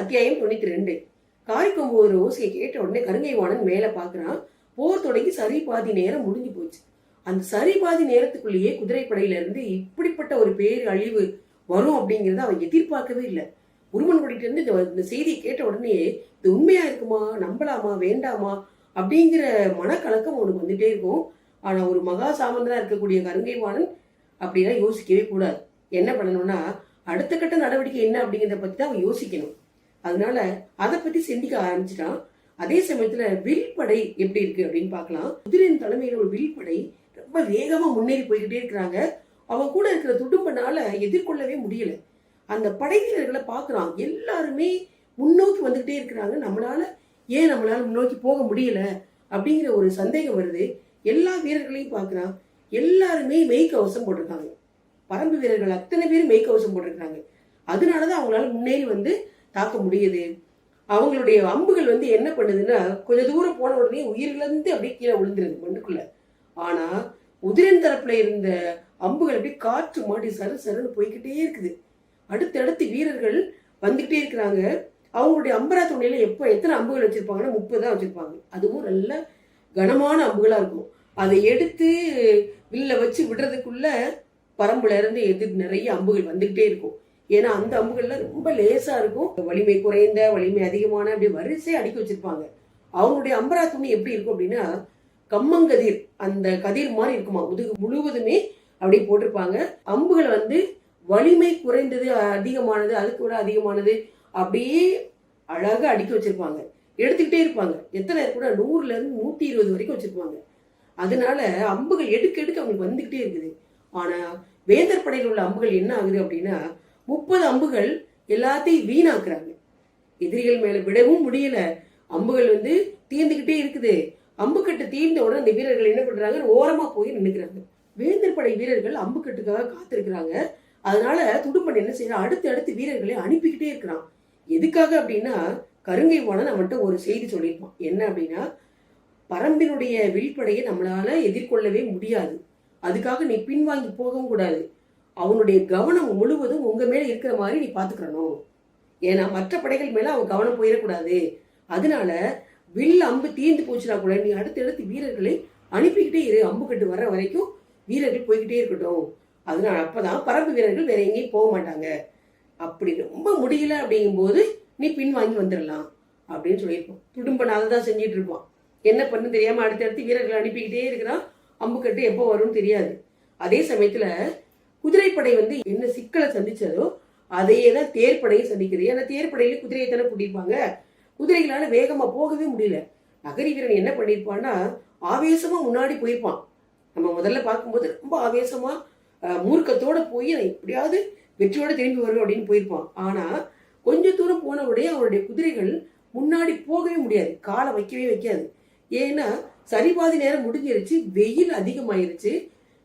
அத்தியாயம் 92. காரிக்கொம்பு ஒரு ஓசையை கேட்ட உடனே கருங்கை வாணன் மேல பாக்குறான். போர் தொடங்கி சரி பாதி நேரம் முடிஞ்சு போச்சு. அந்த சரி பாதி நேரத்துக்குள்ளேயே குதிரைப்படையில இருந்து இப்படிப்பட்ட ஒரு பேர் அழிவு வரும் அப்படிங்கறத அவன் எதிர்பார்க்கவே இல்லை. உருமன் கொடிட்டு இருந்து இந்த செய்தியை கேட்ட உடனே இது உண்மையா இருக்குமா, நம்பலாமா, வேண்டாமா அப்படிங்கிற மனக்கலக்கம் அவனுக்கு வந்துட்டே இருக்கும். ஆனா ஒரு மகா சாமந்தரா இருக்கக்கூடிய கருங்கை வாணன் அப்படிலாம் யோசிக்கவே கூடாது. என்ன பண்ணணும்னா அடுத்த கட்ட நடவடிக்கை என்ன அப்படிங்கிறத பத்தி தான் அவன் யோசிக்கணும். அதனால அதை பத்தி சிந்திக்க ஆரம்பிச்சுட்டான். அதே சமயத்துல வில்படை எப்படி இருக்கு அப்படின்னு பார்க்கலாம். குதிரையின் தலைமையில ஒரு வில்படை ரொம்ப வேகமா முன்னேறி போய்கிட்டே இருக்கிறாங்க. அவன் கூட இருக்கிற துடும்பனால எதிர்கொள்ளவே முடியல. அந்த படை வீரர்களை பாக்குறான். எல்லாருமே முன்னோக்கி வந்துகிட்டே இருக்கிறாங்க. நம்மளால முன்னோக்கி போக முடியல அப்படிங்கிற ஒரு சந்தேகம் வருது. எல்லா வீரர்களையும் பாக்குறான். எல்லாருமே மெய்க்கவசம் போட்டிருக்காங்க. பரம்பு வீரர்கள் அத்தனை பேரும் மெய்க்கவசம் போட்டிருக்காங்க. அதனாலதான் அவங்களால முன்னேறி தாக்க முடியுது. அவங்களுடைய அம்புகள் என்ன பண்ணுதுன்னா கொஞ்ச தூரம் போன உடனே உயிரிழந்து அப்படியே கீழே விழுந்துருது மண்ணுக்குள்ள. ஆனா உதிரன் தரப்புல இருந்த அம்புகள் அப்படியே காற்று மாட்டி சரு சருன்னு போய்கிட்டே இருக்குது. அடுத்தடுத்து வீரர்கள் வந்துகிட்டே இருக்கிறாங்க. அவங்களுடைய அம்பரா துணையில எத்தனை அம்புகள் வச்சிருப்பாங்கன்னா 30 தான் வச்சிருப்பாங்க. அதுவும் நல்ல கனமான அம்புகளா இருக்கும். அதை எடுத்து வில்ல வச்சு விடுறதுக்குள்ள பரம்புல இருந்து எதிர் நிறைய அம்புகள் வந்துகிட்டே இருக்கும். ஏன்னா அந்த அம்புகள்ல ரொம்ப லேசா இருக்கும். வலிமை குறைந்த, வலிமை அதிகமான அப்படி வரிசையை அடுக்கி வச்சிருப்பாங்க. அவங்களுடைய அம்பரா துணி எப்படி இருக்கும் அப்படின்னா கம்மங்கதிர், அந்த கதிர் மாதிரி இருக்குமா, முதுகு முழுவதுமே அப்படி போட்டிருப்பாங்க. அம்புகள் வலிமை குறைந்தது, அதிகமானது, அதுக்கு விட அதிகமானது அப்படியே அழகா அடுக்கி வச்சிருப்பாங்க. எடுத்துக்கிட்டே இருப்பாங்க. எத்தனை கூட 100ல இருந்து 120 வரைக்கும் வச்சிருப்பாங்க. அதனால அம்புகள் எடுக்க எடுக்க அவங்களுக்கு வந்துகிட்டே இருக்குது. ஆனா வேந்தர் படையில் உள்ள அம்புகள் என்ன ஆகுது அப்படின்னா 30 அம்புகள் எல்லாத்தையும் வீணாக்குறாங்க. எதிரிகள் மேல விடவும் முடியல. அம்புகள் தீர்ந்துகிட்டே இருக்குது. அம்புக்கட்டு தீர்ந்த உடனே அந்த வீரர்கள் என்ன பண்றாங்க, ஓரமா போய் நின்னுக்கிறாங்க. வேந்தர் படை வீரர்கள் அம்புக்கட்டுக்காக காத்திருக்கிறாங்க. அதனால துடும்பன் என்ன செய்யறான், அடுத்து வீரர்களை அனுப்பிக்கிட்டே இருக்கிறான். எதுக்காக அப்படின்னா கருங்கை வாணன் அவன்கிட்ட ஒரு செய்தி சொல்லியிருப்பான். என்ன அப்படின்னா பரம்பினுடைய வில்படையை நம்மளால எதிர்கொள்ளவே முடியாது. அதுக்காக நீ பின்வாங்கி போகவும் கூடாது. அவனுடைய கவனம் முழுவதும் உங்க மேல இருக்கிற மாதிரி நீ பாத்துக்கணும். ஏன்னா மற்ற படைகள் மேல அவன் கவனம் போயிடக்கூடாது. அதனால வில் அம்பு தீர்ந்து போச்சுனா கூட நீ அடுத்தடுத்து வீரர்களை அனுப்பிக்கிட்டே இரு. அம்பு கட்டு வர்ற வரைக்கும் வீரர்கள் போய்கிட்டே இருக்கட்டும். அதனால அப்பதான் பரம்பு வீரர்கள் வேற எங்கேயும் போக மாட்டாங்க. அப்படி ரொம்ப முடியல அப்படிங்கும் போது நீ பின்வாங்கி வந்துடலாம் அப்படின்னு சொல்லியிருப்போம். துடும்பன் அதை தான் செஞ்சிட்டு இருப்பான். என்ன பண்ணு தெரியாம அடுத்தடுத்து வீரர்களை அனுப்பிக்கிட்டே இருக்கிறான். அம்புக்கட்டு எப்போ வரும்னு தெரியாது. அதே சமயத்துல குதிரைப்படை என்ன சிக்கலை சந்திச்சதோ அதையே தான் தேர்ப்படையும் சந்திக்குது. ஏன்னா தேர்ப்படையில குதிரையை தானே கூட்டியிருப்பாங்க. குதிரைகளால வேகமா போகவே முடியல. நகரி வீரன் என்ன பண்ணிருப்பான்னா ஆவேசமா முன்னாடி போயிருப்பான். நம்ம முதல்ல பார்க்கும்போது ரொம்ப ஆவேசமா மூர்க்கத்தோட போய் நான் எப்படியாவது வெற்றியோட திரும்பி வருவேன் அப்படின்னு போயிருப்பான். ஆனா கொஞ்ச தூரம் போன உடனே அவருடைய குதிரைகள் முன்னாடி போகவே முடியாது, காலை வைக்கவே வைக்காது. ஏன்னா சரிபாதி நேரம் முடிஞ்சிருச்சு, வெயில் அதிகமாயிருச்சு.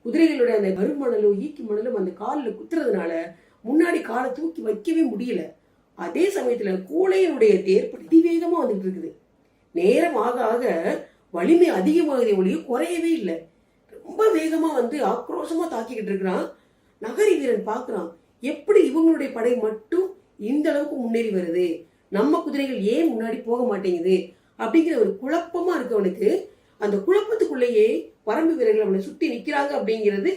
குதிரைகளுடைய அந்த கருமணலும் ஈக்கி மணலும் அந்த காலில் குத்துறதுனால முன்னாடி காலை தூக்கி வைக்கவே முடியல. அதே சமயத்துல கூளையனுடைய தேர்ப்படி அதிவேகமா வந்துட்டு இருக்குது. நேரம் ஆக ஆக வலிமை அதிகமாகதே ஒழிய குறையவே இல்லை. ரொம்ப வேகமா ஆக்ரோஷமா தாக்கிக்கிட்டு இருக்கிறான். நகரி வீரன் பாக்குறான், எப்படி இவங்களுடைய படை மட்டும் இந்த அளவுக்கு முன்னேறி வருது, நம்ம குதிரைகள் ஏன் முன்னாடி போக மாட்டேங்குது அப்படிங்கிற ஒரு குழப்பமா இருக்கு அவனுக்கு. அந்த குழப்பத்துக்குள்ளேயே பரம்பு வீரர்கள் அவனை சுத்தி நிக்கிறாங்க அப்படிங்கிறது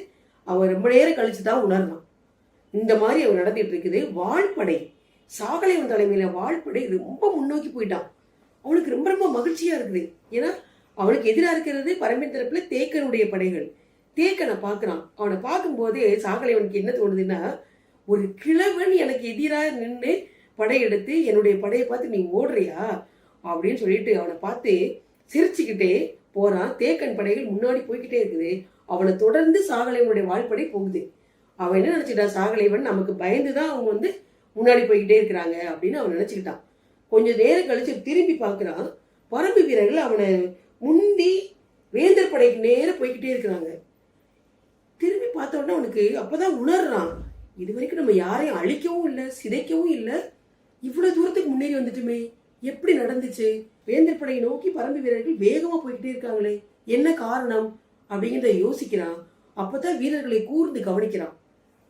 அவன் ரொம்ப நேரம் கழிச்சுதான் உணர்றான். இந்த மாதிரி அவன் நடந்துட்டு இருக்குது. வாழ்படை, சாகலைவன் தலைமையில வாழ்படை ரொம்ப முன்னோக்கி போயிட்டான். அவனுக்கு ரொம்ப ரொம்ப மகிழ்ச்சியா இருக்குது. ஏன்னா அவனுக்கு எதிராக இருக்கிறது பரம்பின் தரப்புல தேக்கனுடைய படைகள். தேக்கனை பாக்குறான். அவனை பார்க்கும் போதே சாகலைவனுக்கு என்ன தோணுதுன்னா, ஒரு கிழவன் எனக்கு எதிராக நின்று படையெடுத்து என்னுடைய படையை பார்த்து நீ ஓடுறியா அப்படின்னு சொல்லிட்டு அவனை பார்த்து சிரிச்சுக்கிட்டே போறான். தேக்கன் படைகள் முன்னாடி போய்கிட்டே இருக்குது. அவனை தொடர்ந்து சாகலைவனுடைய வாழ்படை போகுது. அவன் என்ன நினைச்சிட்டான், சாகலைவன் நமக்கு பயந்துதான் அவங்க முன்னாடி போய்கிட்டே இருக்கிறாங்க அப்படின்னு அவன் நினைச்சுக்கிட்டான். கொஞ்சம் நேரம் கழிச்சு திரும்பி பார்க்கிறான். பரம்பு வீரர்கள் அவனை முந்தி வேந்தர் படைக்கு நேரம் போய்கிட்டே இருக்கிறாங்க. திரும்பி பார்த்த உடனே அவனுக்கு அப்பதான் உணர்றான், இது வரைக்கும் நம்ம யாரையும் அழிக்கவும் இல்லை, சிதைக்கவும் இல்லை, இவ்வளவு தூரத்துக்கு முன்னேறி வந்துட்டுமே, எப்படி நடந்துச்சு? வேந்தர் படையை நோக்கி பரம்பு வீரர்கள் வேகமா போய்கிட்டே இருக்காங்களே, என்ன காரணம் அப்படிங்கிறத யோசிக்கிறான். அப்பதான் வீரர்களை கூர்ந்து கவனிக்கிறான்.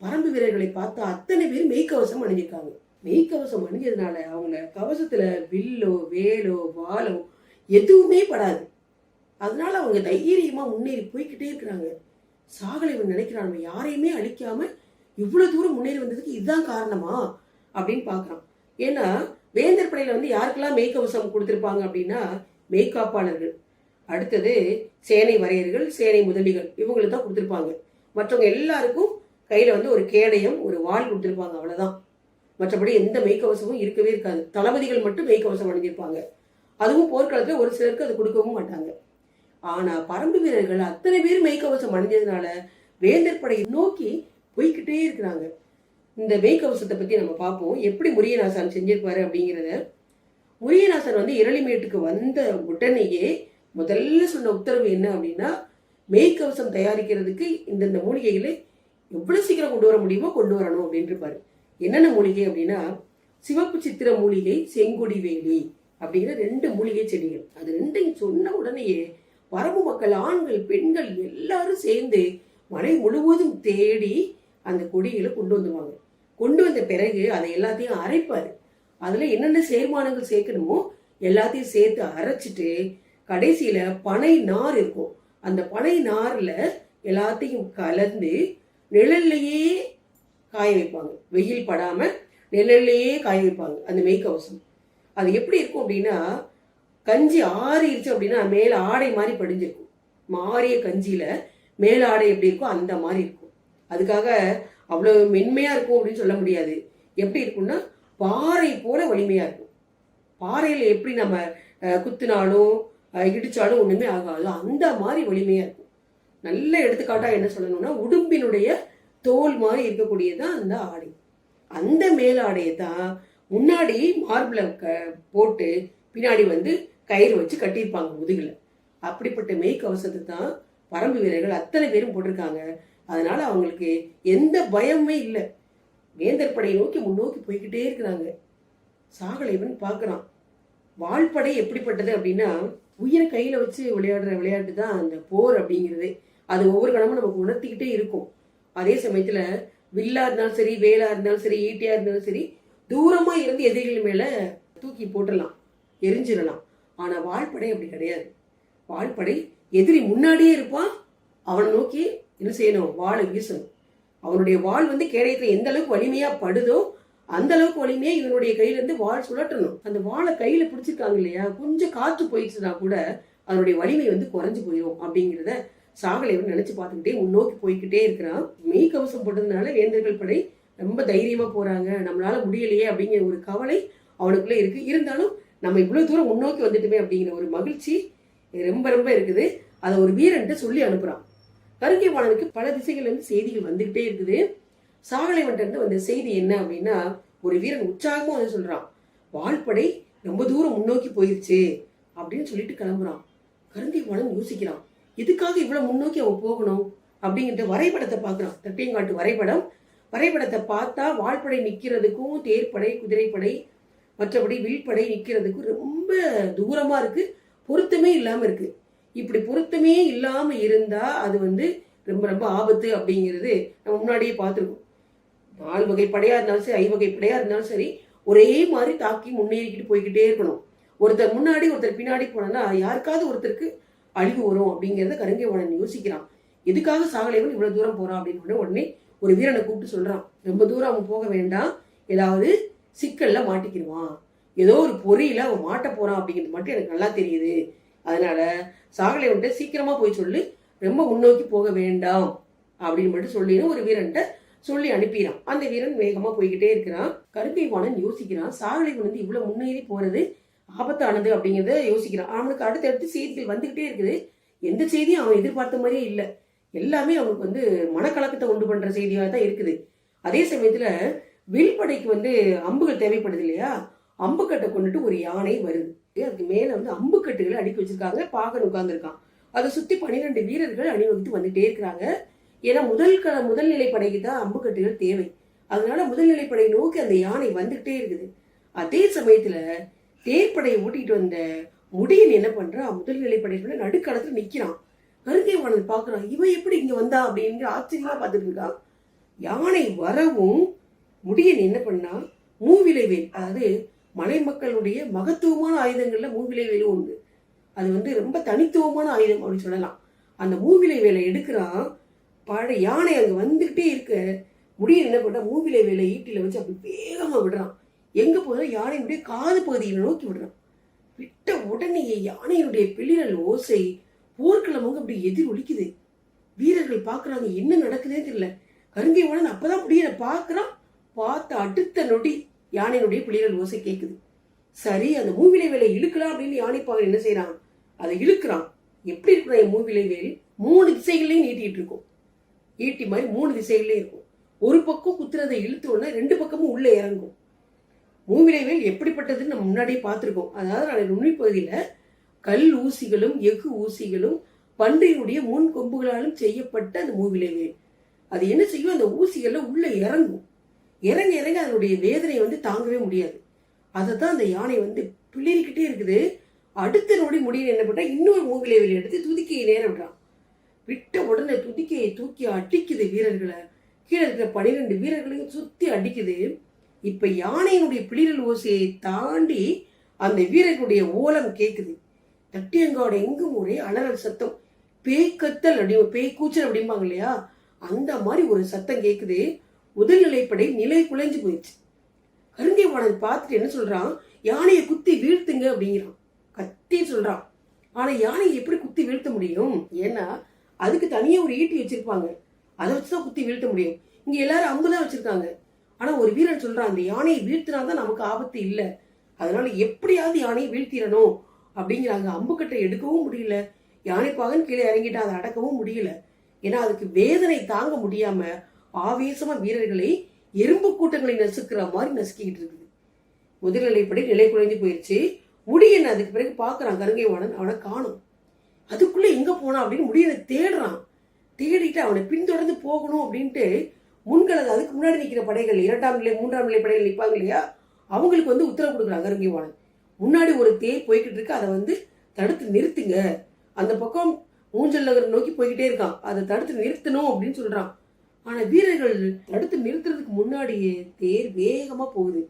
பரம்பு வீரர்களை பார்த்தா அத்தனை பேர் மெய்க்கவசம் அணிஞ்சிருக்காங்க. மெய்க்கவசம் அணிஞ்சதுனால அவங்கள கவசத்துல வில்லோ வேலோ வாளோ எதுவுமே படாது. அதனால அவங்க தைரியமா முன்னேறி போய்கிட்டே இருக்கிறாங்க. சாகலைவன் நினைக்கிறான், நம்ம யாரையுமே அழிக்காம இவ்வளவு தூரம் முன்னேறி வந்ததுக்கு இதுதான் காரணமா அப்படின்னு பாக்குறான். ஏன்னா வேந்தர் படையில யாருக்கெல்லாம் மெய்க்கவசம் கொடுத்திருப்பாங்க அப்படின்னா மெய்காப்பாளர்கள், அடுத்தது சேனை வரையர்கள், சேனை முதலிகள், இவங்களுக்கு தான் கொடுத்திருப்பாங்க. மற்றவங்க எல்லாருக்கும் கையில ஒரு கேடயம், ஒரு வாள் கொடுத்திருப்பாங்க, அவ்வளவுதான். மற்றபடி எந்த மெய்க்கவசமும் இருக்கவே இருக்காது. தளபதிகள் மட்டும் மெய்க்கவசம் அணிஞ்சிருப்பாங்க. அதுவும் போர்க்களத்துல ஒரு சிலருக்கு அது கொடுக்கவும் மாட்டாங்க. ஆனா பரம்பு வீரர்கள் அத்தனை பேர் மெய்க்கவசம் அணிஞ்சதுனால வேந்தர் படையை நோக்கி போய்கிட்டே இருக்கிறாங்க. இந்த மெய்க்கவசத்தை பத்தி நம்ம பார்ப்போம், எப்படி முரியநாசன் செஞ்சிருப்பாரு அப்படிங்கிறத. முரியநாசன் இரளிமேட்டுக்கு வந்த உடனேயே முதல்ல சொன்ன உத்தரவு என்ன அப்படின்னா, மெய்க்கவசம் தயாரிக்கிறதுக்கு இந்த மூலிகைகளை எவ்வளவு சீக்கிரம் கொண்டு வர முடியுமோ கொண்டு வரணும் அப்படின்னு இருப்பாரு. என்னென்ன மூலிகை அப்படின்னா, சிவப்பு சித்திர மூலிகை, செங்கொடி வேலி அப்படிங்கிற 2 மூலிகை செடிகள். அது 2 சொன்ன உடனேயே பரம்பு மக்கள், ஆண்கள், பெண்கள் எல்லாரும் சேர்ந்து மலை முழுவதும் தேடி அந்த கொடிகளை கொண்டு வந்துருவாங்க. கொண்டு வந்த பிறகு அதை எல்லாத்தையும் அரைப்பாரு. அதுல என்னென்ன சேர்மானங்கள் சேர்க்கணுமோ எல்லாத்தையும் சேர்த்து அரைச்சிட்டு கடைசியில பனை நார் இருக்கும், அந்த பனை நார்ல எல்லாத்தையும் கலந்து நிழல்லையே காய வைப்பாங்க. வெயில் படாம நிழல்லையே காய வைப்பாங்க அந்த மெய்க்கவசம். அது எப்படி இருக்கும் அப்படின்னா, கஞ்சி ஆறிடுச்சு அப்படின்னா மேல ஆடை மாதிரி படிஞ்சிருக்கும். மாறிய கஞ்சியில மேல ஆடை எப்படி இருக்கும் அந்த மாதிரி இருக்கும். அதுக்காக அவ்வளவு மென்மையா இருக்கும் அப்படின்னு சொல்ல முடியாது. எப்படி இருக்கும்னா பாறை போல வலிமையா இருக்கும். பாறையில எப்படி நம்ம குத்துனாலும் இடிச்சாலும் ஒண்ணுமே ஆகாது, அந்த மாதிரி வலிமையா இருக்கும். நல்ல எடுத்துக்காட்டா என்ன சொல்லணும்னா, உடும்பினுடைய தோல் மாதிரி இருக்கக்கூடியதான் அந்த ஆடை. அந்த மேலாடையை தான் முன்னாடி மார்பிள போட்டு பின்னாடி கயிறு வச்சு கட்டியிருப்பாங்க முதுகுல. அப்படிப்பட்ட மெய்க்கவசத்தை தான் பரம்பு வீரர்கள் அத்தனை பேரும் போட்டிருக்காங்க. அதனால அவங்களுக்கு எந்த பயமுமே இல்லை. வேந்தர் படையை நோக்கி முன்னோக்கி போய்கிட்டே இருக்கிறாங்க. சாகலைவன் பார்க்கறான், வாழ்படை எப்படிப்பட்டது அப்படின்னா, உயிரை கையில வச்சு விளையாடுற விளையாட்டு தான் அந்த போர் அப்படிங்கிறது. அது ஒவ்வொரு கணமும் நமக்கு உணர்த்திக்கிட்டே இருக்கும். அதே சமயத்துல வில்லா இருந்தாலும் சரி, வேலா இருந்தாலும் சரி, ஈட்டியா இருந்தாலும் சரி, தூரமா இருந்து எதிரிகள் மேல தூக்கி போட்டுடலாம், எரிஞ்சிடலாம். ஆனா வாழ்படை அப்படி கிடையாது. வாழ்படை எதிரி முன்னாடியே இருப்பான், அவனை நோக்கி என்ன செய்யணும், வாளை வீசணும். அவனுடைய வாள் கேடயத்துல எந்த அளவுக்கு வலிமையா படுதோ அந்த அளவுக்கு வலிமையா இவனுடைய கையில இருந்து வாள் சுழட்டணும். அந்த வாளை கையில பிடிச்சிருக்காங்க இல்லையா, கொஞ்சம் காற்று போயிடுச்சுன்னா கூட அதனுடைய வலிமை குறைஞ்சு போயிடும் அப்படிங்கிறத சாகலைவன் நினைச்சு பார்த்துக்கிட்டே முன்னோக்கி போய்கிட்டே இருக்கிறான். மெய்க்கவசம் போட்டதுனால வேந்தர்கள் படை ரொம்ப தைரியமா போறாங்க, நம்மளால முடியலையே அப்படிங்கிற ஒரு கவலை அவனுக்குள்ள இருக்கு. இருந்தாலும் நம்ம இவ்வளவு தூரம் முன்னோக்கி வந்துட்டுமே அப்படிங்கிற ஒரு மகிழ்ச்சி ரொம்ப ரொம்ப இருக்குது. அதை ஒரு வீரன்ட்டு சொல்லி அனுப்புறான். கருங்கை வாணனுக்கு பல திசைகள்ல இருந்து செய்திகள் வந்துகிட்டே இருக்குது. சாகலைவன்ட்ட இருந்து வந்த செய்தி என்ன அப்படின்னா, ஒரு வீரன் உற்சாகமா சொல்றான், வாழ்படை ரொம்ப தூரம் முன்னோக்கி போயிருச்சு அப்படின்னு சொல்லிட்டு கிளம்புறான். கருங்கை வாணன் யோசிக்கிறான், எதுக்காக இவ்வளவு முன்னோக்கி அவன் போகணும் அப்படிங்கிற வரைபடத்தை பார்க்கறான். தட்டியங்காட்டு வரைபடத்தை பார்த்தா வாழ்படை நிக்கிறதுக்கும் தேர்ப்படை, குதிரைப்படை, மற்றபடி வில்படை நிக்கிறதுக்கும் ரொம்ப தூரமா இருக்கு, பொருத்தமே இல்லாம இருக்கு. இப்படி பொருத்தமே இல்லாம இருந்தா அது ரொம்ப ரொம்ப ஆபத்து அப்படிங்கிறது நம்ம முன்னாடியே பார்த்துருக்கோம். 4 வகை படையா இருந்தாலும் சரி, 5 வகை படையா இருந்தாலும் சரி, ஒரே மாதிரி தாக்கி முன்னேறிக்கிட்டு போய்கிட்டே இருக்கணும். ஒருத்தர் முன்னாடி ஒருத்தர் பின்னாடி போனா யாருக்காவது ஒருத்தருக்கு அழிவு வரும் அப்படிங்கிறத கருங்கை வாணன் யோசிக்கிறான். எதுக்காக சாகலைவன் இவ்வளவு தூரம் போறான் அப்படின்னு உடனே ஒரு வீரனை கூப்பிட்டு சொல்றான், ரொம்ப தூரம் அவன் போக வேண்டாம், ஏதாவது சிக்கல்ல மாட்டிக்கிடுவான், ஏதோ ஒரு பொறியில அவன் மாட்ட போறான் அப்படிங்கிறது மட்டும் எனக்கு நல்லா தெரியுது. அதனால சாகலைவன்ட்ட சீக்கிரமா போய் சொல்லு, ரொம்ப முன்னோக்கி போக வேண்டாம் அப்படின்னு மட்டும் சொல்லின்னு ஒரு வீரன்ட்ட சொல்லி அனுப்பிறான். அந்த வீரன் வேகமா போய்கிட்டே இருக்கிறான். கருங்கை வாணன் யோசிக்கிறான், சாகலைவன் இவ்வளவு முன்னேறி போறது ஆபத்தானது அப்படிங்கிறத யோசிக்கிறான். அவனுக்கு அடுத்தடுத்து செய்திகள் வந்துகிட்டே இருக்குது. எந்த செய்தியும் அவன் எதிர்பார்த்த மாதிரியே இல்லை. எல்லாமே அவனுக்கு மனக்கலக்கத்தை உண்டு பண்ற செய்தியாக தான் இருக்குது. அதே சமயத்துல வில்படைக்கு அம்புகள் தேவைப்படுது இல்லையா, அம்புக்கட்டை கொண்டுட்டு ஒரு யானை வருது. அதுக்கு மேல அம்புக்கட்டுகளை அடுக்கி வச்சிருக்காங்க. பாகன் உட்கார்ந்துருக்கான். அதை சுத்தி 12 வீரர்கள் அணிவகுத்து வந்துட்டே இருக்கிறாங்க. ஏன்னா முதல் நிலைப்படைக்கு தான் அம்புக்கட்டுகள் தேவை. அதனால முதல் நிலைப்படை நோக்கி அந்த யானை வந்துகிட்டே இருக்குது. அதே சமயத்துல தேர்ப்படையை ஓட்டிட்டு வந்த முடியன் என்ன பண்றான், முதல் நிலைப்படையோட நடுக்களத்துல நிக்கிறான். கருங்கை வாணன் பாக்குறான், இவன் எப்படி இங்க வந்தா அப்படிங்கிற ஆச்சரியமா பார்த்துட்டு இருக்கான். யானை வரவும் முடியன் என்ன பண்ணா, மூவிலை வேல், அதாவது மலை மக்களுடைய மகத்துவமான ஆயுதங்கள்ல மூவிலை வேலும் உண்டு. அது வந்து ரொம்ப தனித்துவமான ஆயுதம் அப்படின்னு சொல்லலாம். அந்த மூவிலை வேலை எடுக்கிறான். பழைய யானை அங்க வந்துகிட்டே இருக்க முடியல, என்ன பண்ண மூவிலை வேலை ஈட்டில வச்சு அப்படி வேகமா விடுறான். எங்க போதும் யானையினுடைய காது பகுதிகளை நோக்கி விடுறான். விட்ட உடனே யானையினுடைய பிளிரல் ஓசை போர்க்களமாக அப்படி எதிர் ஒலிக்குது. வீரர்கள் பாக்குறாங்க, என்ன நடக்குதே தெரியல. கருங்கை வாணன் அப்பதான் முடியல பாக்குறான். பார்த்த அடுத்த நொடி யானையினுடைய பிளிரல் ஓசை கேட்குது. சரி, அந்த மூவிலை வேலை இழுக்கலாம் அப்படின்னு யானைப்பாகன் என்ன செய்யறான், அதை இழுக்கிறான். எப்படி இருக்கிற மூவிலை வேல் 3 திசைகள்லையும் நீட்டிட்டு இருக்கும். ஈட்டி மாதிரி 3 திசைகள்லையும் இருக்கும். ஒரு பக்கம் குத்துறதை இழுத்தோன்னா 2 பக்கமும் உள்ள இறங்கும். மூவிலை வேல் எப்படிப்பட்டதுன்னு நம்ம முன்னாடியே பார்த்துருக்கோம். அதாவது நான் நுனிப்பகுதியில கல் ஊசிகளும் எஃகு ஊசிகளும் பன்றியினுடைய முன் கொம்புகளாலும் செய்யப்பட்ட அந்த மூவிலை வேல். அது என்ன செய்யும், அந்த ஊசிகள்ல உள்ள இறங்கும். இறங்க இறங்க அதனுடைய வேதனை வந்து தாங்கவே முடியாது. அதை தான் அந்த யானை வந்து பிளிரிக்கிட்டே இருக்குது. அடுத்த நொடி முடிவு என்ன பண்ணா, இன்னொரு மூவிலை வேல் எடுத்து துதிக்கையை நேரம் விடுறான். விட்ட உடனே துதிக்கையை தூக்கி அடிக்குது வீரர்களை. கீழே இருக்கிற 12 வீரர்களையும் சுத்தி அடிக்குது. இப்ப யானையினுடைய பிளிரல் ஓசையை தாண்டி அந்த வீரர்களுடைய ஓலம் கேட்குது. தட்டியங்காடு எங்கும் ஒரே அலறல் சத்தம். பேய்க்கத்தல் அப்படி, பேய் கூச்சல் அப்படிம்பாங்க இல்லையா, அந்த மாதிரி ஒரு சத்தம் கேட்குது. முதல்நிலைப்படை நிலை குலைஞ்சு போயிடுச்சு. கருங்கை வாணன் பார்த்துட்டு என்ன சொல்றான், யானையை குத்தி வீழ்த்துங்க அப்படிங்கிறான். கத்தி சொல்றான். ஆனா யானையை எப்படி குத்தி வீழ்த்த முடியும்? ஏன்னா அதுக்கு தனியா ஒரு ஈட்டி வச்சிருப்பாங்க, அதை வச்சுதான் குத்தி வீழ்த்த முடியும். இங்க எல்லாரும் அம்புதான் வச்சிருக்காங்க. ஆனா ஒரு வீரன் சொல்றான், அந்த யானையை வீழ்த்தினாதான் நமக்கு ஆபத்து இல்லை, அதனால எப்படியாவது யானையை வீழ்த்திடணும் அப்படிங்கிறாங்க. அம்புக்கட்டை எடுக்கவும் முடியல. யானைப்பாகன் கீழே இறங்கிட்டு அதை அடக்கவும் முடியல. ஏன்னா அதுக்கு வேதனை தாங்க முடியாம ஆவேசமா வீரர்களை எறும்பு கூட்டங்களை நசுக்கிற மாதிரி நசுக்கிட்டு இருக்குது. முதல்நிலைப்படி நிலை குலைந்து போயிடுச்சு. முடியன் அதுக்கு பிறகு பாக்குறான் கருங்கை வாணன், அவனை காணும். அதுக்குள்ள எங்க போனான் அப்படின்னு முடியனை தேடுறான். தேடிட்டு அவனை பின்தொடர்ந்து போகணும் அப்படின்ட்டு முன்களது அதுக்கு முன்னாடி நிற்கிற படைகள் 2ஆம் நிலை 3ஆம் நிலை படைகள் நிற்பாங்க இல்லையா, அவங்களுக்கு வந்து உத்தரவு கொடுக்குறாங்க கருங்கை வாணன். முன்னாடி ஒரு தேர் போய்கிட்டு இருக்கு, அதை வந்து தடுத்து நிறுத்துங்க. அந்த பக்கம் ஊஞ்சல் நகர் நோக்கி போய்கிட்டே இருக்கான், அதை தடுத்து நிறுத்தணும் அப்படின்னு சொல்றான். ஆனா வீரர்கள் தடுத்து நிறுத்துறதுக்கு முன்னாடியே தேர் வேகமா போகுது.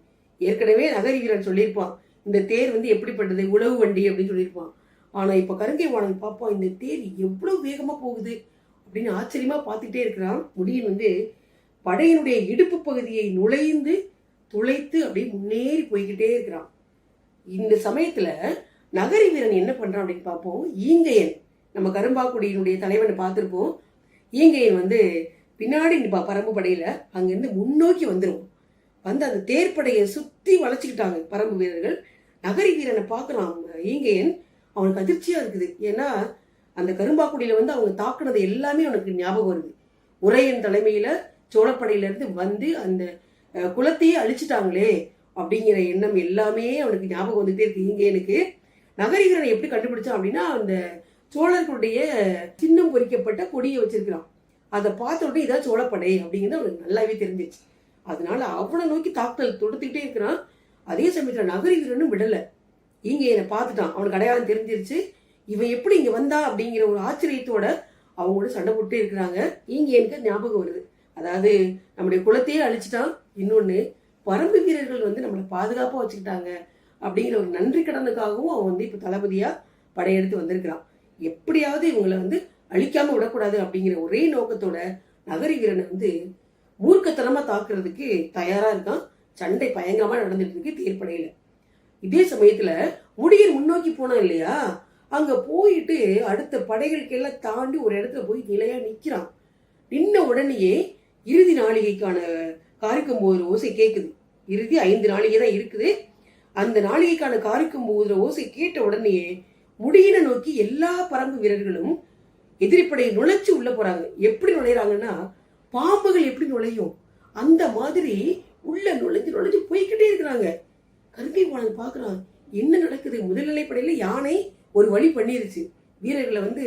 ஏற்கனவே நகரி வீரன் சொல்லியிருப்பான், இந்த தேர் வந்து எப்படிப்பட்டது, உழவு வண்டி அப்படின்னு சொல்லியிருப்பான். ஆனா இப்ப கருங்கை வாணன் பார்ப்பான், இந்த தேர் எவ்வளவு வேகமா போகுது அப்படின்னு ஆச்சரியமா பார்த்துட்டே இருக்கிறான். முடியன் வந்து படையினுடைய இடுப்பு பகுதியை நுழைந்து துளைத்து அப்படியே முன்னேறி போய்கிட்டே இருக்கிறான். இந்த சமயத்துல நகரி வீரன் என்ன பண்றான் அப்படின்னு பார்ப்போம். ஈங்கையன், நம்ம கரும்பாக்குடியினுடைய தலைவனை பார்த்திருப்போம். ஈங்கையன் வந்து பின்னாடி நிப்பா பரம்பு படையில, அங்கிருந்து முன்னோக்கி வந்துடும். வந்து அந்த தேர்ப்படையை சுத்தி வளைச்சுக்கிட்டாங்க பரம்பு வீரர்கள். நகரி வீரனை பார்க்கறான் ஈங்கையன். அவனுக்கு அதிர்ச்சியா இருக்குது. ஏன்னா அந்த கரும்பாக்குடியில வந்து அவங்க தாக்குனது எல்லாமே அவனுக்கு ஞாபகம் வருது. உரையன் தலைமையில சோழப்படையில இருந்து வந்து அந்த குலத்தையே அழிச்சிட்டாங்களே அப்படிங்கிற எண்ணம் எல்லாமே அவனுக்கு ஞாபகம் வந்துட்டே இருக்கு ஈங்கையனுக்கு. நகரி வீரனை எப்படி கண்டுபிடிச்சான் அப்படின்னா, அந்த சோழர்களுடைய சின்னம் பொறிக்கப்பட்ட கொடியை வச்சிருக்கிறான். அதை பார்த்த உடனே இதான் சோழப்படை அப்படிங்கிறது அவனுக்கு நல்லாவே தெரிஞ்சிச்சு. அதனால அவனை நோக்கி தாக்குதல் தொடுத்துக்கிட்டே இருக்கிறான். அதே சமயத்துல நகரி வீரனும் விடல. ஈங்கையனை பார்த்துட்டான், அவனுக்கு அடையாளம் தெரிஞ்சிருச்சு. இவன் எப்படி இங்க வந்தா அப்படிங்கிற ஒரு ஆச்சரியத்தோட அவங்களோட சண்டை போட்டே இருக்கிறாங்க. ஈங்கையனுக்கு ஞாபகம் வருது, அதாவது நம்முடைய குலத்தையே அழிச்சிட்டான், இன்னொன்னு பரம்பு வீரர்கள் வந்து நம்மளை பாதுகாப்பா வச்சுக்கிட்டாங்க அப்படிங்கிற ஒரு நன்றி கடனுக்காகவும் அவன் வந்து இப்ப தளபதியா படையெடுத்து வந்திருக்கிறான். எப்படியாவது இவங்களை வந்து அழிக்காம விடக்கூடாது அப்படிங்கிற ஒரே நோக்கத்தோட நகரி வீரனை வந்து மூர்க்கத்தனமா தாக்குறதுக்கு தயாரா இருக்கான். சண்டை பயங்கரமா நடந்துட்டு இருக்கு தேர்ப்படையில. இதே சமயத்துல முடியன் முன்னோக்கி போனான் இல்லையா, அங்க போயிட்டு அடுத்த படைகளுக்கு எல்லாம் தாண்டி ஒரு இடத்துல போய் நிலையா நிக்கிறான். நின்ன உடனேயே இறுதி நாளிகைக்கான காரிக்கம்போதுற ஓசை கேட்குது. இறுதி 5 நாளிகை தான் இருக்குது. அந்த நாளிகைக்கான காரிக்கம்போதுற ஓசை கேட்ட உடனேயே முடியினை நோக்கி எல்லா பரம்பு வீரர்களும் எதிரிப்படையை நுழைச்சு உள்ள போறாங்க. எப்படி நுழைறாங்கன்னா, பாம்புகள் எப்படி நுழையும் அந்த மாதிரி உள்ள நுழைஞ்சு நுழைஞ்சு போய்கிட்டே இருக்கிறாங்க. கருங்கை வாணன் பாக்குறான், என்ன நடக்குது? முதல்நிலைப்படையில யானை ஒரு வழி பண்ணிருச்சு, வீரர்களை வந்து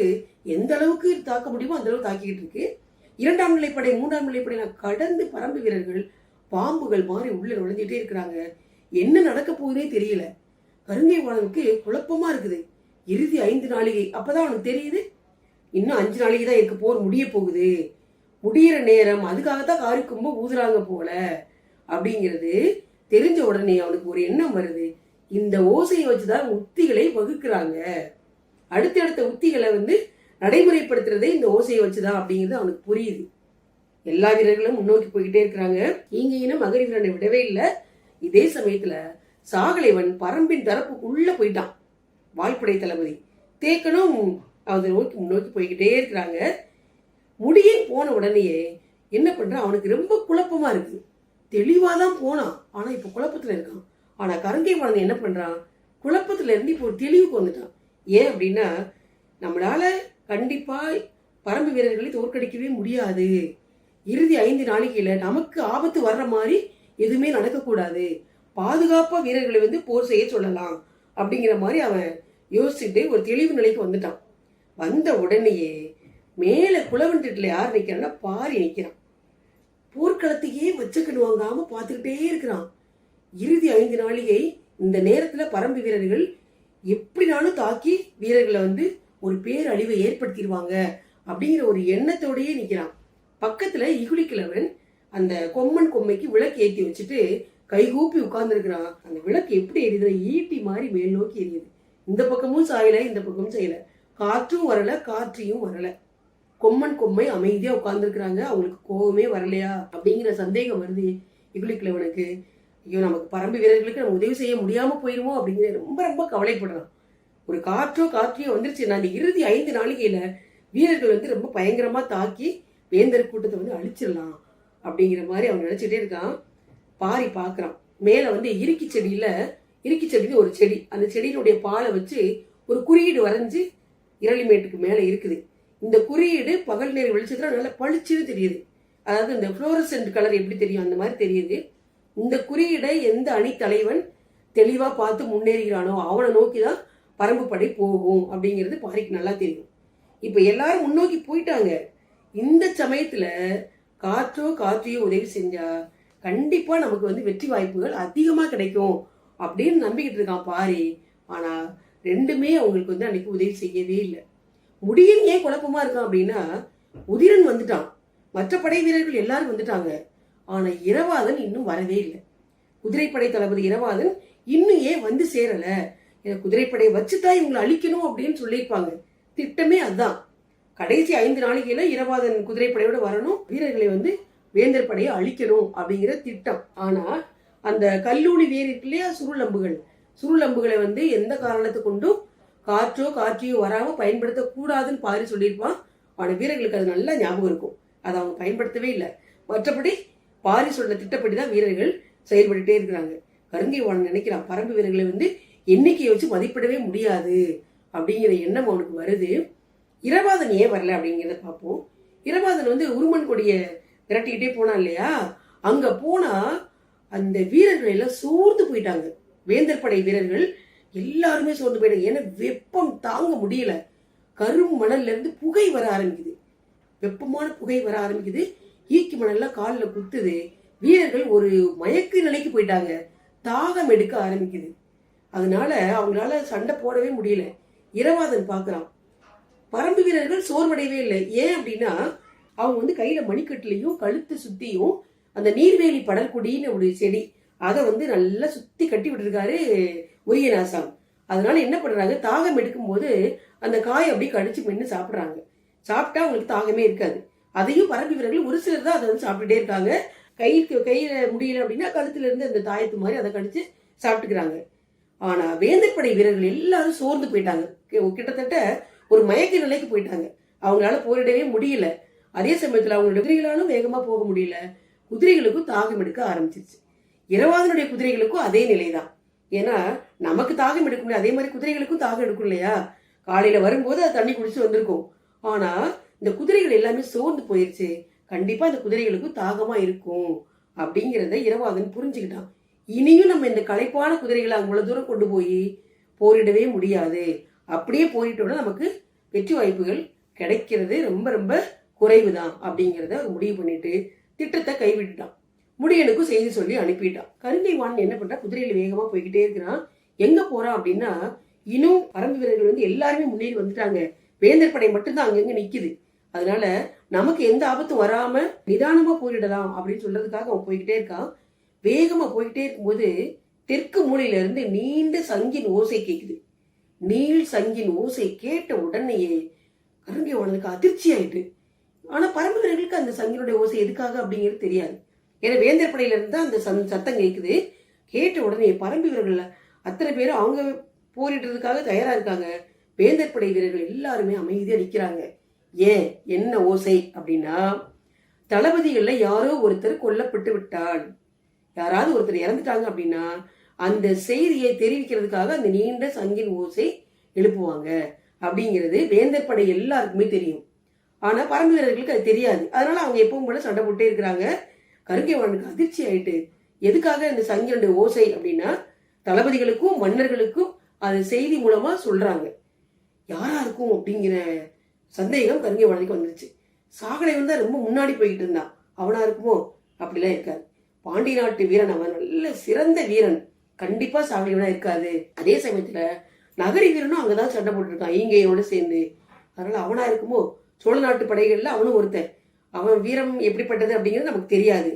எந்த அளவுக்கு தாக்க முடியுமோ அந்த அளவுக்கு தாக்கிக்கிட்டு இருக்கு. 2ஆம் நிலைப்படை 3ஆம் நிலைப்படை கடந்து பரம்பு வீரர்கள் பாம்புகள் மாதிரி உள்ள நுழைஞ்சிட்டே இருக்கிறாங்க. என்ன நடக்க போகுதுன்னே தெரியல. கருங்கை வாணனுக்கு குழப்பமா இருக்குது. இறுதி 5 நாளிகை, அப்பதான் அவனுக்கு தெரியுது இன்னும் 5 நாளிகை தான் இருக்கு, போர் முடிய போகுது, முடியிற நேரம், அதுக்காகத்தான் காரிக்கொம்பு ஊதுறாங்க போல அப்படிங்கிறது தெரிஞ்ச உடனே அவனுக்கு ஒரு எண்ணம் வருது, இந்த ஓசையை வச்சுதான் உத்திகளை வகுக்கிறாங்க, அடுத்தடுத்த உத்திகளை நடைமுறைப்படுத்துறதே இந்த ஓசையை வச்சுதான் அப்படிங்கிறது அவனுக்கு புரியுது. எல்லா வீரர்களும் முன்னோக்கி போய்கிட்டே இருக்கிறாங்க. ஈங்கையினும் மகரி வீரனை விடவே இல்லை. இதே சமயத்துல சாகலைவன் பரம்பின் தரப்புக்குள்ள போயிட்டான். வாய்ப்படை தளபதி தேக்கனும் அதை நோக்கி முன்னோக்கி போய்கிட்டே இருக்கிறாங்க. முடியன் போன உடனேயே என்ன பண்றான், அவனுக்கு ரொம்ப குழப்பமா இருக்கு. தெளிவாதான் போனான், ஆனா இப்ப குழப்பத்துல இருக்கான். ஆனா கருங்கை வாணன் என்ன பண்றான், குழப்பத்துல இருந்து இப்போ ஒரு தெளிவுக்கு வந்துட்டான். ஏன் அப்படின்னா, நம்மளால கண்டிப்பா பரம்பு வீரர்களை தோற்கடிக்கவே முடியாது. இறுதி 5 நாளிகையில நமக்கு ஆபத்து வர்ற மாதிரி எதுவுமே நடக்கக்கூடாது, பாதுகாப்பா வீரர்களை போர் செய்ய சொல்லலாம் அப்படிங்கிற மாதிரி அவன் யோசிச்சுட்டு ஒரு தெளிவு நிலைக்கு வந்துட்டான். வந்த உடனேயே மேல குளவன் திட்டுல யார் நிக்கிறான்னா பாரி நிக்கிறான். போர்க்களத்தையே வச்சக்கண்ணு வாங்காம பார்த்துக்கிட்டே இருக்கிறான். இறுதி 5 நாளிகை இந்த நேரத்துல பரம்பு வீரர்கள் எப்படினாலும் தாக்கி வீரர்களை ஒரு பேரழிவை ஏற்படுத்திடுவாங்க அப்படிங்கிற ஒரு எண்ணத்தோடயே நிக்கிறான். பக்கத்துல இகுலிக்கிழவன் அந்த கொம்மன் கொம்மைக்கு விளக்கு ஏற்றி வச்சுட்டு கைகூப்பி உட்கார்ந்து இருக்கிறான். அந்த விளக்கு எப்படி எரியுது, ஈட்டி மாதிரி மேல் நோக்கி எரியுது. இந்த பக்கமும் சாயல, இந்த பக்கமும் செய்யல, காற்றும் வரல, காற்றியும் வரல. கொம்மன் கொம்மை அமைதியா உட்கார்ந்து இருக்கிறாங்க. அவங்களுக்கு கோபமே வரலையா அப்படிங்கிற சந்தேகம் வருது இகுலிக்கிழவனுக்கு. ஐயோ, நமக்கு பரம்பு வீரர்களுக்கு நம்ம உதவி செய்ய முடியாம போயிருமோ அப்படிங்கிற ரொம்ப ரொம்ப கவலைப்படுறான். ஒரு காற்றியோ வந்துருச்சு. நான் இந்த இறுதி 5 நாளிகையில வீரர்கள் ரொம்ப பயங்கரமா தாக்கி வேந்தர் கூட்டத்தை அழிச்சிடலாம் அப்படிங்கிற மாதிரி அவன் நினைச்சிட்டே இருக்கான். பாரி பாக்குறான். மேல இறுக்கி செடின்னு ஒரு செடி, அந்த செடியினுடைய பாலை வச்சு ஒரு குறியீடு வரைஞ்சு இரளிமேட்டுக்கு மேல இருக்குது. இந்த குறியீடு பகல் நேர வெளிச்சத்துல நல்லா பளிச்சுன்னு தெரியுது. அதாவது இந்த புளோரசன்ட் கலர் எப்படி தெரியும் அந்த மாதிரி தெரியுது. இந்த குறியீடை எந்த அணி தலைவன் தெளிவா பார்த்து முன்னேறுகிறானோ அவனை நோக்கிதான் பரம்பு படை போகும் அப்படிங்கிறது பாரிக்கு நல்லா தெரியும். இப்ப எல்லாரும் முன்னோக்கி போயிட்டாங்க. இந்த சமயத்துல காற்றையோ உதவி செஞ்சா கண்டிப்பா நமக்கு வெற்றி வாய்ப்புகள் அதிகமா கிடைக்கும் அப்படின்னு நம்பிக்கிட்டு இருக்கான் பாரி. ஆனா ரெண்டுமே அவங்களுக்கு அன்னைக்கு உதவி செய்யவே இல்லை. முடியன் ஏன் குழப்பமா இருக்கான் அப்படின்னா, உதிரன் வந்துட்டான், மற்ற படை வீரர்கள் எல்லாரும் வந்துட்டாங்க. ஆனா இரவாதன் இன்னும் வரவே இல்லை. குதிரைப்படை தளபதி இரவாதன் இன்னும் ஏன் சேரல, குதிரைப்படையை வச்சுதான் இவங்களை அழிக்கணும் அப்படின்னு சொல்லியிருப்பாங்க. திட்டமே அதுதான். கடைசி 5 நாளிகையில இரவாதன் குதிரைப்படையோட வரணும், வீரர்களை வேந்தர் படையை அழிக்கணும் அப்படிங்கிற திட்டம். ஆனா அந்த கல்லூரி வேர் இருக்கு இல்லையா, சுருளம்புகளை எந்த காரணத்தை கொண்டும் காற்றையோ வராம பயன்படுத்த கூடாதுன்னு பாரி சொல்லியிருப்பான். ஆனா வீரர்களுக்கு அது நல்லா ஞாபகம் இருக்கும். அதை அவங்க பயன்படுத்தவே இல்லை. மற்றபடி பாரி சொல்ற திட்டப்படிதான் வீரர்கள் செயல்பட்டுட்டே இருக்கிறாங்க. கருங்கை வாணன் நினைக்கிறான், பரம்பு வீரர்களை எண்ணிக்கையை வச்சு மதிப்பிடவே முடியாது அப்படிங்கிற எண்ணம் அவனுக்கு வருது. இரவாதன் ஏன் வரல அப்படிங்கிறத பார்ப்போம். இரவாதன் உருமன் கொடிய விரட்டிக்கிட்டே போனான் இல்லையா, அங்க போனா அந்த வீரர்கள் எல்லாம் சோர்ந்து போயிட்டாங்க. வேந்தர் படை வீரர்கள் எல்லாருமே சோர்ந்து போயிட்டாங்க. ஏன்னா வெப்பம் தாங்க முடியல. கரும் மணல்ல இருந்து புகை வர ஆரம்பிக்குது, வெப்பமான புகை வர ஆரம்பிக்குது. ஈக்கி மணல்லாம் காலில் குத்துது. வீரர்கள் ஒரு மயக்க நிலைக்கு போயிட்டாங்க. தாகம் எடுக்க ஆரம்பிக்குது. அதனால அவங்களால சண்டை போடவே முடியல. இரவாதன் பாக்குறான், பரம்பு வீரர்கள் சோர்வடையவே இல்லை. ஏன் அப்படின்னா, அவங்க கையில மணிக்கட்டுலையும் கழுத்து சுத்தியும் அந்த நீர்வேலி படல்குடின்னு ஒரு செடி, அதை நல்லா சுத்தி கட்டி விட்டுருக்காரு உரியநாசாம். அதனால என்ன பண்றாங்க, தாகம் எடுக்கும் போது அந்த காயை அப்படி கடிச்சு மென்னு சாப்பிடுறாங்க. சாப்பிட்டா அவங்களுக்கு தாகமே இருக்காது. அதையும் பரம்பு வீரர்கள் ஒரு சிலர் தான் அதை சாப்பிட்டுட்டே இருக்காங்க. கையில முடியல அப்படின்னா கழுத்துல இருந்து அந்த தாயத்து மாதிரி அதை கடிச்சு சாப்பிட்டுக்கிறாங்க. ஆனா வேந்தர் படை வீரர்கள் எல்லாரும் சோர்ந்து போயிட்டாங்க. கிட்டத்தட்ட ஒரு மயக்க நிலைக்கு போயிட்டாங்க. அவங்களால போரிடவே முடியல. அதே சமயத்துல அவங்களோட குதிரைகளாலும் வேகமா போக முடியல. குதிரைகளுக்கும் தாகம் எடுக்க ஆரம்பிச்சிருச்சு. இரவாதனுடைய குதிரைகளுக்கும் அதே நிலைதான். ஏன்னா நமக்கு தாகம் எடுக்க முடியாது, அதே மாதிரி குதிரைகளுக்கும் தாகம் எடுக்கும் இல்லையா. காலையில வரும்போது அது தண்ணி குடிச்சு வந்திருக்கும். ஆனா இந்த குதிரைகள் எல்லாமே சோர்ந்து போயிருச்சு. கண்டிப்பா இந்த குதிரைகளுக்கும் தாகமா இருக்கும் அப்படிங்கிறத இரவாதன் புரிஞ்சுக்கிட்டான். இனியும் நம்ம இந்த களைப்பான குதிரைகளை அவ்வளவு தூரம் கொண்டு போய் போரிடவே முடியாது. அப்படியே போரிட்டோம்னா நமக்கு வெற்றி வாய்ப்புகள் கிடைக்கிறது ரொம்ப ரொம்ப குறைவுதான் அப்படிங்கிறத ஒரு முடிவு பண்ணிட்டு திட்டத்தை கைவிட்டுட்டான். முடியனுக்கும் செய்தி சொல்லி அனுப்பிட்டான். கருங்கை வாணன் என்ன பண்றா, குதிரையில வேகமா போய்கிட்டே இருக்கிறான். எங்க போறான் அப்படின்னா, இன்னும் பரம்பு வீரர்கள் எல்லாருமே முன்னேறி வந்துட்டாங்க. வேந்தர் படை மட்டும்தான் அங்கங்க நிக்குது. அதனால நமக்கு எந்த ஆபத்தும் வராம நிதானமா போரிடலாம் அப்படின்னு சொல்றதுக்காக அவன் போய்கிட்டே இருக்கான். வேகமா போயிட்டே இருக்கும்போது தெற்கு மூலையில இருந்து நீண்ட சங்கின் ஓசை கேக்குது. நீள் சங்கின் ஓசை கேட்ட உடனேயே கருங்கைவாணனுக்கு அதிர்ச்சி ஆயிட்டு. ஆனா பரம்பு வீரர்களுக்கு அந்த சங்கினுடைய ஓசை எதுக்காக அப்படிங்கிறது தெரியாது. ஏன்னா வேந்தர் படையில இருந்து அந்த சத்தம் கேக்குது. கேட்ட உடனே பரம்பு வீரர்கள் அத்தனை பேரும் அவங்க போரிடுறதுக்காக தயாரா இருக்காங்க. வேந்தர் படை வீரர்கள் எல்லாருமே அமைதியா நிக்கிறாங்க. ஏன் என்ன ஓசை அப்படின்னா, தளபதிகள்ல யாரோ ஒருத்தர் கொல்லப்பட்டு விட்டால், யாராவது ஒருத்தர் இறந்துட்டாங்க அப்படின்னா அந்த செய்தியை தெரிவிக்கிறதுக்காக அந்த நீண்ட சங்கின் ஓசை எழுப்புவாங்க அப்படிங்கிறது வேந்தர் படை எல்லாருக்குமே தெரியும். ஆனா பரம்பு வீரர்களுக்கு அது தெரியாது. அதனால அவங்க எப்பவும் போல சண்டை போட்டே இருக்கிறாங்க. கருங்கைவாணனுக்கு அதிர்ச்சி ஆயிட்டு, எதுக்காக இந்த சங்கினுடைய ஓசை அப்படின்னா தளபதிகளுக்கும் மன்னர்களுக்கும் அது செய்தி மூலமா சொல்றாங்க. யாரா இருக்கும் அப்படிங்கிற சந்தேகம் கருங்கைவாணனுக்கு வந்துருச்சு. சாகலைவன் தான் ரொம்ப முன்னாடி போய்கிட்டு இருந்தான். அவனா இருக்குமோ? அப்படிலாம் இருக்காது. பாண்டி நாட்டு வீரன், அவன் நல்ல சிறந்த வீரன், கண்டிப்பா சாகலைவனா இருக்காது. அதே சமயத்துல நகரி வீரனும் அங்கதான் சண்டை போட்டு இருக்கான் ஈங்கையோட சேர்ந்து. அதனால அவனா இருக்குமோ? சோழ நாட்டு படைகள்ல அவனும் ஒருத்தன். அவன் வீரம் எப்படிப்பட்டது அப்படிங்கிறது நமக்கு தெரியாது.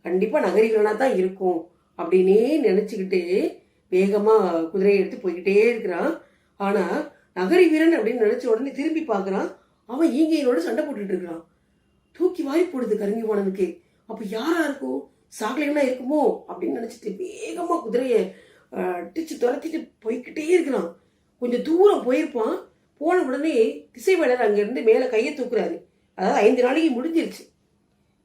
கண்டிப்பா நகரி வீரனா தான் இருக்கும் அப்படின்னே நினைச்சுக்கிட்டு வேகமா குதிரையை எடுத்து போய்கிட்டே இருக்கிறான். ஆனா நகரி வீரன் அப்படின்னு நினைச்ச உடனே திரும்பி பாக்குறான். அவன் ஈங்கையோட சண்டை போட்டுட்டு இருக்கிறான். தூக்கி வாய் போடுது கருங்கைவாணனுக்கு. அப்ப யாரா இருக்கும்? சாகலைவனா இருக்குமோ அப்படின்னு நினைச்சிட்டு வேகமா குதிரையை அடிச்சு துரத்திட்டு போய்கிட்டே இருக்கிறான். கொஞ்சம் தூரம் போயிருப்பான். போன உடனே திசைவேலர் அங்க இருந்து மேல கையை தூக்குறாரு. அதாவது 5 நாளைக்கு முடிஞ்சிருச்சு,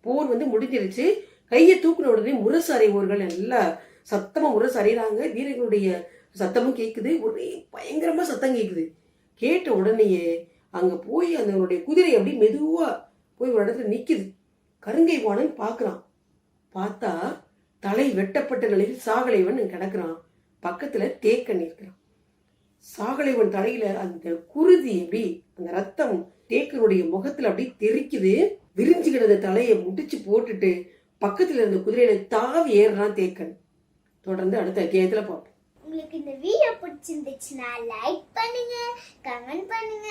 போர் முடிஞ்சிருச்சு. கையை தூக்குன உடனே முரசு அறைவோர்கள் எல்லாம் சத்தமா முரசு அறையிறாங்க. வீரர்களுடைய சத்தமும் கேக்குது. ஒரே பயங்கரமா சத்தம் கேக்குது. கேட்ட உடனேயே அங்க போய் அதனுடைய குதிரை அப்படி மெதுவா போய் ஒரு இடத்துல நிக்குது. கருங்கைவாணன் பாக்குறான். பார்த்தா தலை வெட்டப்பட்ட நிலையில் சாகலைவன் கிடக்குறான். பக்கத்துல தேக்கன் இருக்கிறான். சாகலைவன் தலையில அந்த குருதி அப்படி அந்த ரத்தம் தேக்கனுடைய முகத்துல அப்படி தெரிக்குது. விரிஞ்சு கிடந்த தலையை முடிச்சு போட்டுட்டு பக்கத்துல இருந்த குதிரையில தாவி ஏறுறான் தேக்கன். தொடர்ந்து அடுத்த அத்தியாயத்துல பார்ப்போம். உங்களுக்கு இந்த வீடியோ பிடிச்சிருந்துச்சுன்னா லைக் பண்ணுங்க, கமெண்ட் பண்ணுங்க,